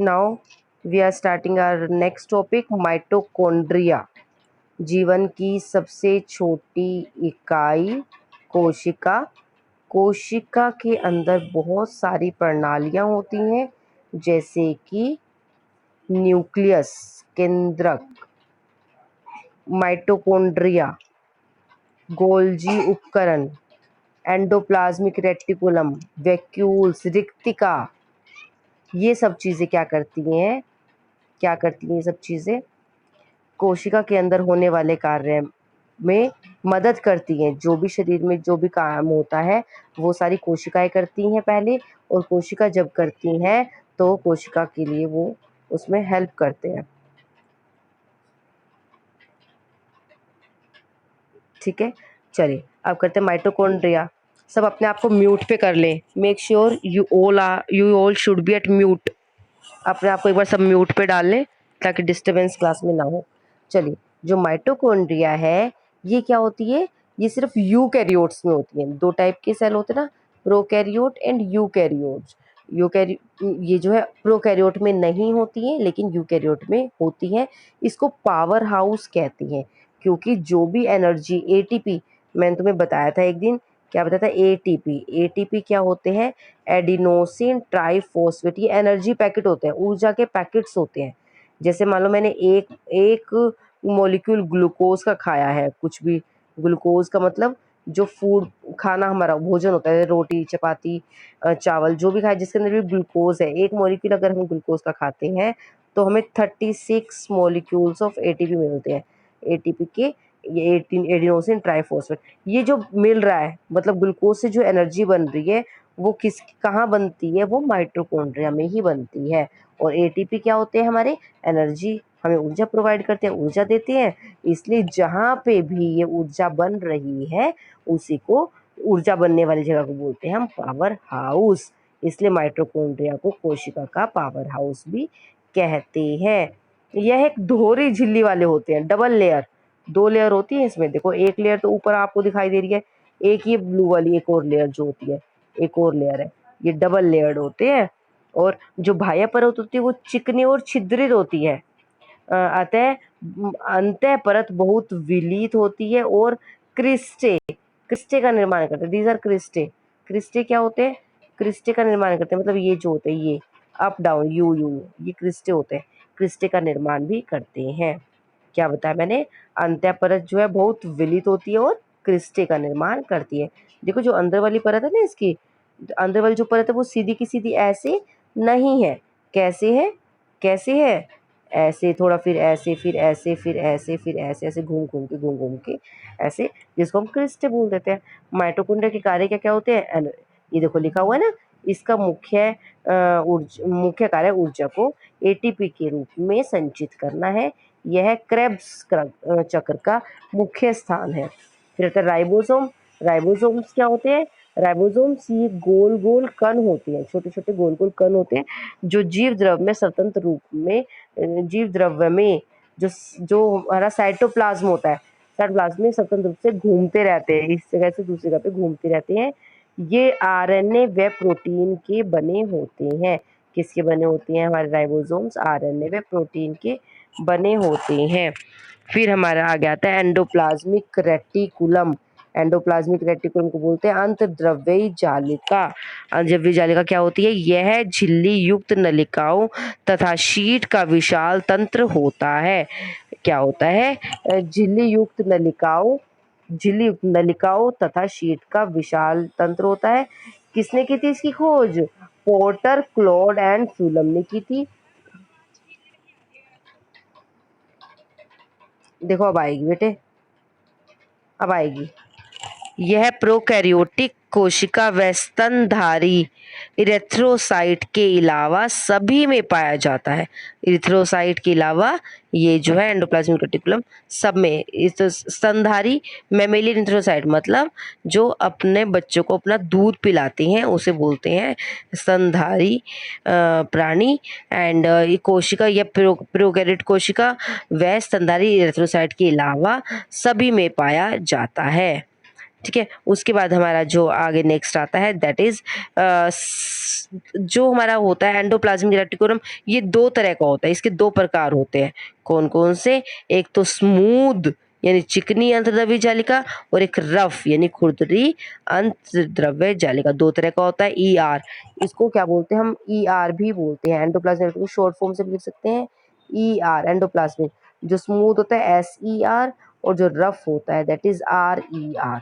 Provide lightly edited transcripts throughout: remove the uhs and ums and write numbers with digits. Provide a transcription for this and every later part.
Now we are starting our next topic, mitochondria. जीवन की सबसे छोटी इकाई कोशिका। कोशिका के अंदर बहुत सारी प्रणालियां होती हैं, जैसे कि न्यूक्लियस केंद्रक, माइटोकॉन्ड्रिया, गोल्जी उपकरण, एंडोप्लाज्मिक रेटिकुलम, वैक्यूल्स, रिक्तिका। ये सब चीज़ें क्या करती हैं ये सब चीज़ें कोशिका के अंदर होने वाले कार्य में मदद करती हैं। जो भी शरीर में जो भी काम होता है वो सारी कोशिकाएं करती हैं पहले, और कोशिका जब करती हैं तो कोशिका के लिए वो उसमें हेल्प करते हैं। ठीक है, चलिए अब करते हैं माइटोकॉन्ड्रिया। सब अपने आप को म्यूट पे कर लें। Make sure you all should be at mute. अपने आप को एक बार सब म्यूट पे डाल लें ताकि डिस्टरबेंस क्लास में ना हो। चलिए, जो माइटोकॉन्ड्रिया है ये क्या होती है? ये सिर्फ यूकैरियोट्स में होती हैं। दो टाइप के सेल होते हैं ना, प्रोकैरियोट एंड यूकैरियोट्स। ये जो है प्रोकैरियोट में नहीं होती हैं, लेकिन यूकैरियोट में होती हैं। इसको पावर हाउस कहती हैं, क्योंकि जो भी एनर्जी एटीपी, मैंने तुम्हें बताया था एक दिन, क्या बताया था? एटीपी क्या होते हैं? Adenosine triphosphate. ये एनर्जी पैकेट होते हैं, ऊर्जा के पैकेट्स होते हैं। जैसे मान लो मैंने एक एक मॉलिक्यूल ग्लूकोज का खाया है, कुछ भी, ग्लूकोज का मतलब जो फूड खाना हमारा भोजन होता है, रोटी चपाती चावल जो भी खाए जिसके अंदर भी ग्लूकोज है, एक मॉलिक्यूल अगर हम ग्लूकोज का खाते हैं तो हमें 36 मॉलिक्यूल्स ऑफ एटीपी मिलते हैं। एटीपी के ये 18 एडिनोसिन ट्राइफॉस्फेट, ये जो मिल रहा है मतलब ग्लूकोज से जो एनर्जी बन रही है वो कहाँ बनती है? वो माइटोकॉन्ड्रिया में ही बनती है। और एटीपी क्या होते हैं? हमारे एनर्जी, हमें ऊर्जा प्रोवाइड करते हैं, ऊर्जा देते हैं। इसलिए जहाँ पे भी ये ऊर्जा बन रही है उसी को, ऊर्जा बनने वाली जगह को बोलते हैं हम पावर हाउस। इसलिए माइटोकॉन्ड्रिया को कोशिका का पावर हाउस भी कहते हैं। यह एक दोहरी झिल्ली वाले होते हैं, डबल लेयर, 2 लेयर होती है इसमें। देखो एक लेयर तो ऊपर आपको दिखाई दे रही है, एक ये ब्लू वाली एक और लेयर जो होती है, एक और लेयर है, ये डबल लेयर्ड होते हैं। और जो बाह्य परत होती है वो चिकनी और छिद्रित होती है। अतः अंतः परत बहुत विलीत होती है और क्रिस्टे क्रिस्टे का निर्माण करते हैं। These are cristae. क्रिस्टे क्या होते हैं? क्रिस्टे का निर्माण करते हैं, मतलब ये जो होते हैं ये अप डाउन यू यू, ये क्रिस्टे होते हैं। क्रिस्टे का निर्माण भी करते हैं। क्या बताया मैंने? अंत्य परत जो है बहुत विलित होती है और क्रिस्टे का निर्माण करती है। देखो जो अंदर वाली परत है ना, इसकी अंदर वाली जो परत है वो सीधी की सीधी ऐसे नहीं है। कैसे है? कैसे है? ऐसे, थोड़ा फिर ऐसे, फिर ऐसे, फिर ऐसे, फिर ऐसे, ऐसे घूम घूम के ऐसे, जिसको हम क्रिस्टे बोल देते हैं। माइटोकॉन्ड्रिया के कार्य क्या क्या होते हैं? ये देखो लिखा हुआ है ना, इसका मुख्य कार्य ऊर्जा को एटीपी के रूप में संचित करना है। यह क्रेब्स चक्र का मुख्य स्थान है। फिर आता है राइबोसोम। राइबोसोम्स क्या होते हैं? राइबोसोम्स ये गोल गोल कण होते हैं, छोटे छोटे गोल गोल कण होते हैं, जो जीव द्रव्य में स्वतंत्र रूप में, जीव द्रव्य में जो जो हमारा साइटोप्लाज्म होता है, साइटोप्लाज्म में स्वतंत्र रूप से घूमते रहते हैं, इस जगह से दूसरी जगह पे घूमते रहते हैं। ये आरएनए व प्रोटीन के बने होते हैं। किसके बने होते हैं? हमारे राइबोसोम्स आरएनए व प्रोटीन के बने होते हैं। फिर हमारा आ गया था एंडोप्लाज्मिक रेटिकुलम। एंडोप्लाज्मिक रेटिकुलम को बोलते हैं अंतर्द्रव्यी जालिका। अंतर्द्रव्यी जालिका क्या होती है? यह झिल्ली युक्त नलिकाओं तथा शीट का विशाल तंत्र होता है। क्या होता है? झिल्ली युक्त नलिकाओं तथा शीट का विशाल तंत्र होता है। किसने की थी इसकी खोज? पोर्टर, क्लॉड एंड फुलम ने की थी। देखो अब आएगी बेटे, अब आएगी। यह प्रोकैरियोटिक कोशिका व स्तनधारी इरेथ्रोसाइट के अलावा सभी में पाया जाता है। इरेथ्रोसाइट के अलावा ये जो है एंडोप्लाज्मिक रेटिकुलम सब में। इस स्तनधारी मैमेलियन इरेथ्रोसाइट मतलब जो अपने बच्चों को अपना दूध पिलाते हैं उसे बोलते हैं स्तनधारी प्राणी। एंड ये कोशिका या प्रोकैरियोट कोशिका व स्तनधारी इरेथ्रोसाइट के अलावा सभी में पाया जाता है। ठीक है। उसके बाद हमारा जो आगे नेक्स्ट आता है दैट इज जो हमारा होता है एंडोप्लाज्मिक रेटिकुलम, ये दो तरह का होता है, इसके दो प्रकार होते हैं। कौन कौन से? एक तो स्मूथ यानी चिकनी अंतर्द्रव्य जालिका, और एक रफ यानी खुरदरी अंतर्द्रव्य जालिका। दो तरह का होता है। ई आर, इसको क्या बोलते हैं हम? ई आर भी बोलते हैं। एंडोप्लाज्मिक रेटिकुलम शॉर्ट फॉर्म से भी लिख सकते हैं ई आर, एंडोप्लाज्मिक। जो स्मूथ होता है एस ई आर, और जो रफ होता है that is R E R.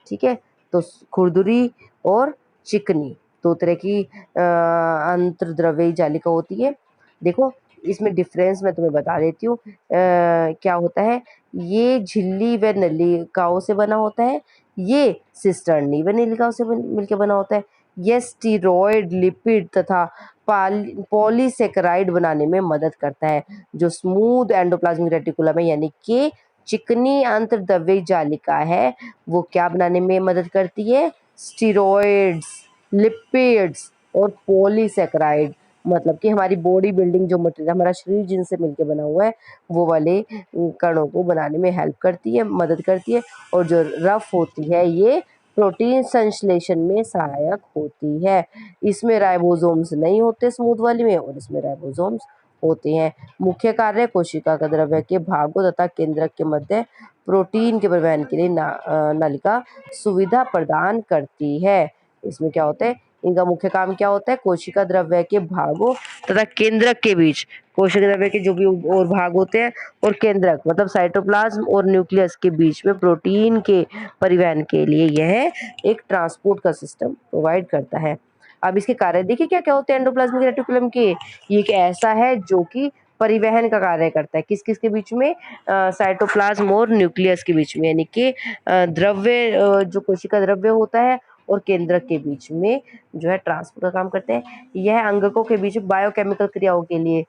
ठीक है। तो खुरदुरी और चिकनी दो तरह की अंतर्द्रव्यी जालिका होती है। देखो इसमें डिफरेंस मैं तुम्हें बता देती हूँ। क्या होता है, ये झिल्ली व नलिकाओं से बना होता है, ये सिस्टर्नी व नलिकाओं से मिलकर बना होता है। ये स्टीरॉयड, लिपिड तथा पॉलीसेकेराइड बनाने में मदद करता है। जो स्मूथ एंडोप्लाज्मिक रेटिकुलम है यानी कि चिकनी अंतर्द्रव्यी जालिका है, वो क्या बनाने में मदद करती है? स्टीरॉयड्स, लिपिड्स और पॉलीसेकेराइड। मतलब कि हमारी बॉडी बिल्डिंग जो मटेरियल, हमारा शरीर जिनसे मिलके बना हुआ है, वो वाले कणों को बनाने में हेल्प करती है, मदद करती है। और जो रफ होती है ये प्रोटीन संश्लेषण में सहायक होती है। इसमें राइबोसोम्स नहीं होते स्मूथ वाली में, और इसमें राइबोसोम्स होते हैं। मुख्य कार्य कोशिका का द्रव्य के भागों तथा केंद्रक के मध्य प्रोटीन के परिवहन के लिए नलिका सुविधा प्रदान करती है। इसमें क्या होता है, इनका मुख्य काम क्या होता है? कोशिका द्रव्य के भागों तथा केंद्रक के बीच, कोशिका द्रव्य के जो भी और भाग होते हैं और केंद्रक मतलब साइटोप्लाज्म और न्यूक्लियस के बीच में प्रोटीन के परिवहन के लिए यह एक ट्रांसपोर्ट का सिस्टम प्रोवाइड करता है। अब इसके कार्य देखिए क्या क्या होते हैं एंडोप्लाज्मिक रेटिकुलम के। ये एक ऐसा है जो कि परिवहन का कार्य करता है। किस किस के बीच में? साइटोप्लाज्म और न्यूक्लियस के बीच में, यानी कि द्रव्य जो कोशिका द्रव्य होता है और केंद्रक के बीच में जो है ट्रांसपोर्ट का काम करते हैं। यह अंगकों के बीच बायोकेमिकल क्रियाओं के लिए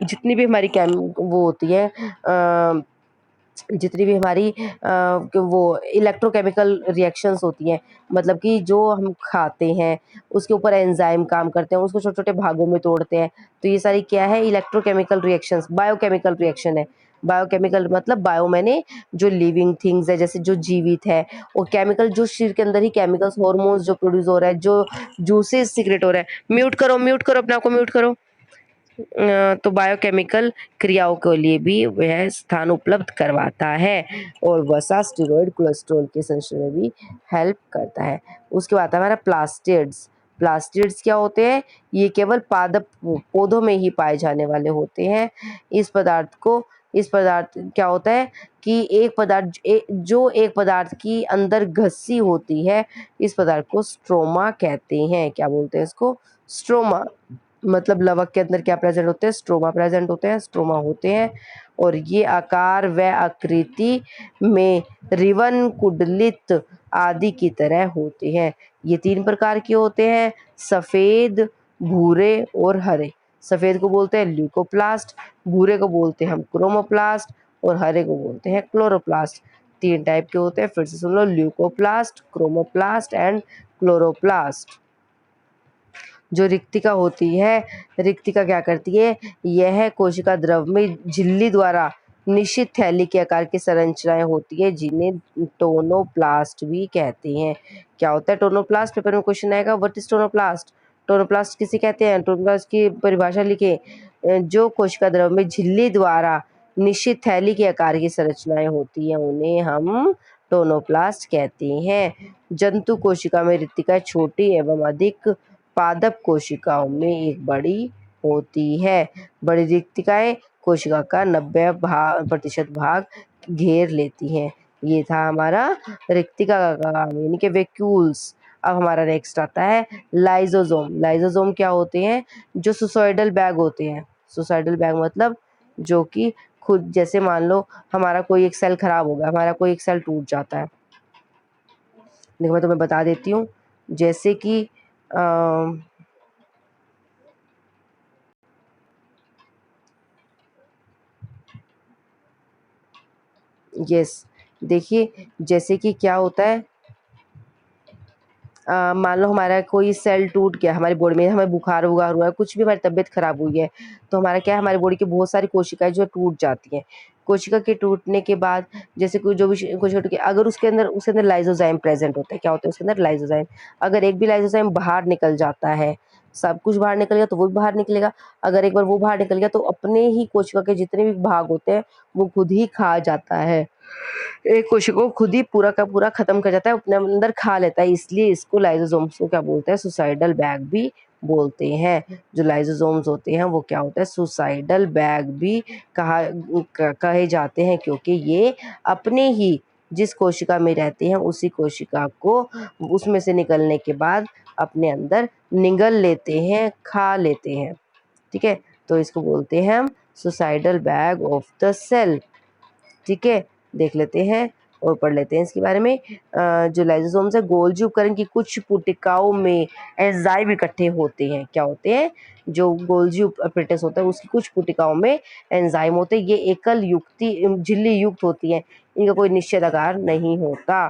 जितनी भी हमारी वो होती है जितनी भी हमारी वो इलेक्ट्रोकेमिकल रिएक्शंस होती हैं, मतलब कि जो हम खाते हैं उसके ऊपर एंजाइम काम करते हैं, उसको छोटे छोटे भागों में तोड़ते हैं। तो ये सारी क्या है? इलेक्ट्रोकेमिकल रिएक्शंस, बायोकेमिकल रिएक्शन है। बायोकेमिकल मतलब बायो मैंने जो लिविंग थिंग्स है, जैसे जो जीवित है, और केमिकल जो शरीर के अंदर ही केमिकल्स, हॉर्मोन्स जो प्रोड्यूस हो रहा है, जो जूसेस सीक्रेट हो रहा है। म्यूट करो अपने आप को, म्यूट करो। तो बायोकेमिकल क्रियाओं के लिए भी वह स्थान उपलब्ध करवाता है, और वसा स्टेरॉइड कोलेस्ट्रॉल के संश्लेषण में भी हेल्प करता है। उसके बाद हमारा प्लास्टिड्स। प्लास्टिड्स क्या होते हैं? ये केवल पादप पौधों में ही पाए जाने वाले होते हैं। इस पदार्थ क्या होता है कि जो एक पदार्थ की अंदर घसी होती है, इस पदार्थ को स्ट्रोमा कहते हैं। क्या बोलते हैं इसको? स्ट्रोमा। मतलब लवक के अंदर क्या प्रेजेंट होते हैं? स्ट्रोमा प्रेजेंट होते हैं, स्ट्रोमा होते हैं। और ये आकार व आकृति में रिवन, कुंडलित आदि की तरह होते हैं। ये तीन प्रकार के होते हैं: सफेद, भूरे और हरे। सफेद को बोलते हैं ल्यूकोप्लास्ट, भूरे को बोलते हैं हम क्रोमोप्लास्ट, और हरे को बोलते हैं क्लोरोप्लास्ट। तीन टाइप के होते हैं, फिर से सुन लो: ल्यूकोप्लास्ट, क्रोमोप्लास्ट एंड क्लोरोप्लास्ट। जो रिक्तिका होती है, रिक्तिका क्या करती है? यह कोशिका द्रव में झिल्ली द्वारा निश्चित थैली के आकार की संरचनाएं होती है, जिन्हें टोनोप्लास्ट भी कहते हैं। क्या होता है टोनोप्लास्ट? पेपर में क्वेश्चन आएगा, व्हाट इज टोनोप्लास्ट? टोनोप्लास्ट किसे कहते हैं? टोनोप्लास्ट की परिभाषा लिखे। जो कोशिका द्रव में झिल्ली द्वारा निश्चित थैली के आकार की संरचनाएं होती हैं, उन्हें हम टोनोप्लास्ट कहते हैं। जंतु कोशिका में रिक्तिका छोटी एवं अधिक पादप कोशिकाओं में एक बड़ी होती है। बड़ी रिक्तिकाएं कोशिका का 90% भाग घेर लेती हैं। ये था हमारा रिक्तिका का काम, यानी कि वैक्यूल्स। अब हमारा नेक्स्ट आता है लाइजोसोम। लाइजोसोम क्या होते हैं? जो सुसॉइडल बैग होते हैं। सुसॉइडल बैग मतलब जो कि खुद, जैसे मान लो हमारा कोई एक सेल खराब हो गया, हमारा कोई एक सेल टूट जाता है। देखो मैं तुम्हें बता देती हूँ, जैसे कि यस, देखिए जैसे कि क्या होता है, मान लो हमारा कोई सेल टूट गया हमारी बॉडी में, हमें बुखार वुखार हुआ है, कुछ भी हमारी तबीयत खराब हुई है, तो हमारा क्या है, हमारी बॉडी की बहुत सारी कोशिकाएं जो टूट जाती हैं। कोशिका के टूटने के बाद जैसे कोई जो भी कोशिका टूट गई, अगर उसके अंदर लाइसोजाइम प्रेजेंट होता है, क्या होता है उसके अंदर लाइसोजाइम, अगर एक भी लाइसोजाइम बाहर निकल जाता है, सब कुछ बाहर निकल गया तो वो भी बाहर निकलेगा। अगर एक बार वो बाहर निकल गया तो अपने ही कोशिका के जितने भी भाग होते हैं वो खुद ही खा जाता है, एक कोशिका को खुद ही पूरा का पूरा खत्म कर जाता है, अपने अंदर खा लेता है। इसलिए इसको लाइसोसोम्स को क्या बोलते हैं, सुसाइडल बैग भी बोलते हैं। जो लाइसोसोम्स होते हैं वो क्या होता है, सुसाइडल बैग भी कहे जाते हैं, क्योंकि ये अपने ही जिस कोशिका में रहते हैं उसी कोशिका को उसमें से निकलने के बाद अपने अंदर निगल लेते हैं, खा लेते हैं। ठीक है, तो इसको बोलते हैं हम suicidal bag of the cell. ठीक है, देख लेते हैं और पढ़ लेते हैं इसके बारे में। जो लाइसोसोम्स है, गोल्जी उपकरण की कुछ पुटिकाओं में एंजाइम इकट्ठे होते हैं। क्या होते हैं, जो गोल्जी apparatus होता है उसकी कुछ पुटिकाओं में एंजाइम होते हैं। ये एकल युक्ति झिल्ली युक्त होती हैं, इनका कोई निश्चित आकार नहीं होता।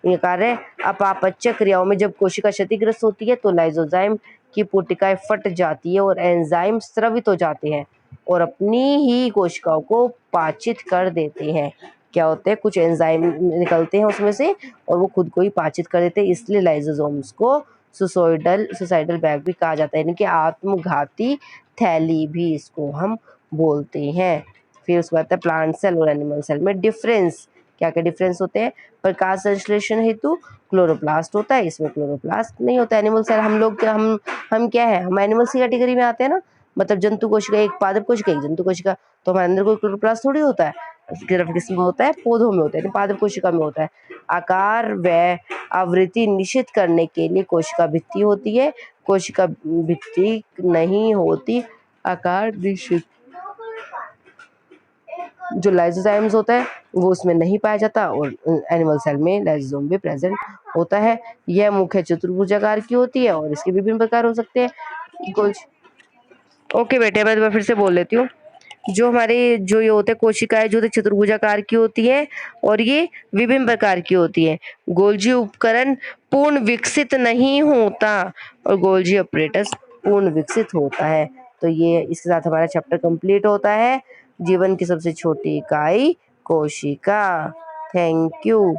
इनका कार्य अपापचय क्रियाओं में जब कोशिका क्षतिग्रस्त होती है तो लाइसोजाइम की पुटिकाएं फट जाती है और एंजाइम स्रवित हो जाते हैं और अपनी ही कोशिकाओं को पाचित कर देते हैं। क्या होते हैं, कुछ एंजाइम निकलते हैं उसमें से और वो खुद को ही पाचित कर देते हैं, इसलिए लाइसोसोम्स को सुसाइडल बैग भी कहा जाता है, यानी कि आत्मघाती थैली भी इसको हम बोलते हैं। फिर उसके बाद प्लांट सेल और एनिमल सेल में डिफरेंस, क्या क्या डिफरेंस होते हैं, प्रकाश संश्लेषण हेतु क्लोरोप्लास्ट होता है, इसमें क्लोरोप्लास्ट नहीं होता। एनिमल सेल हम क्या है, हम एनिमल्स की कैटेगरी में आते हैं ना, मतलब जंतु कोशिका, एक पादप कोशिका एक जंतु कोशिका, तो हमारे अंदर कोई क्लोरोप्लास्ट थोड़ी होता है, सिर्फ किसमें होता है, पौधों में होता है, पादप कोशिका में होता है। आकार व आवृत्ति निश्चित करने के लिए कोशिका भित्ति होती है, कोशिका भित्ति नहीं होती आकार निश्चित। जो लाइसोजाइम्स होता है वो उसमें नहीं पाया जाता और एनिमल सेल में लाइसोसोम भी प्रेजेंट होता है। यह मुख्य चतुर्भुजाकार की होती है और इसके विभिन्न प्रकार हो सकते हैं। ओके बेटे, मैं फिर से बोल लेती हूँ। जो हमारे जो ये होते हैं कोशिकाएं जो चतुर्भुजाकार की होती है और ये विभिन्न प्रकार की होती है। गोल्जी उपकरण पूर्ण विकसित नहीं होता और गोल्जी अपरेटस पूर्ण विकसित होता है। तो ये इसके साथ हमारा चैप्टर कंप्लीट होता है, जीवन की सबसे छोटी इकाई कोशिका। Thank you.